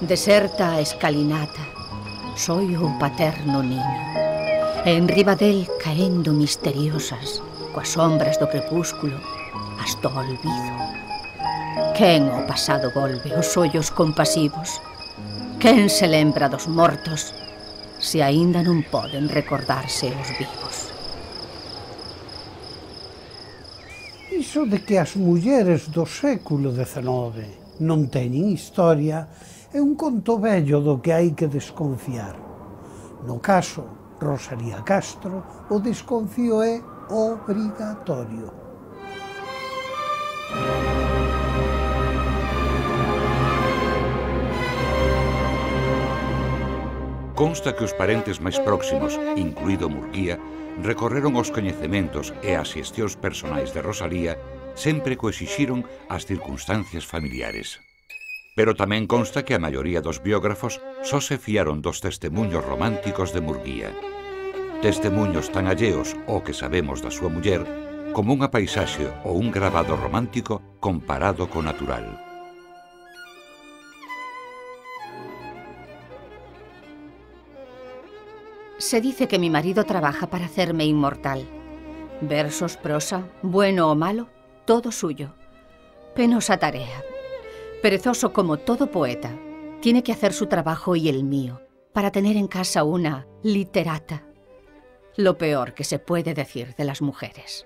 Deserta a escalinata, soy o paterno niño, e enriba del caendo misteriosas, coas sombras do crepúsculo, hasta o olvido. Quen ao pasado volve os ollos compasivos? Quen se lembra dos mortos, se aínda non poden recordarse os vivos? Iso de que as mulleres do século XIX non teñen historia é un conto vello do que hai que desconfiar. No caso Rosalía Castro, o desconfío é obrigatorio. Consta que os parentes máis próximos, incluído Murguía, recorreron os coñecementos e as xestións personais de Rosalía sempre coexixiron as circunstancias familiares. Pero tamén consta que a maioría dos biógrafos só se fiaron dos testemuños románticos de Murguía. Testemuños tan alleos ao que sabemos da súa muller como unha paisaxe ou un grabado romántico comparado co natural. Se dice que mi marido trabaja para hacerme inmortal. Versos, prosa, bueno o malo, todo suyo. Penosa tarea. Perezoso como todo poeta, tiene que hacer su trabajo y el mío para tener en casa una literata. Lo peor que se puede decir de las mujeres.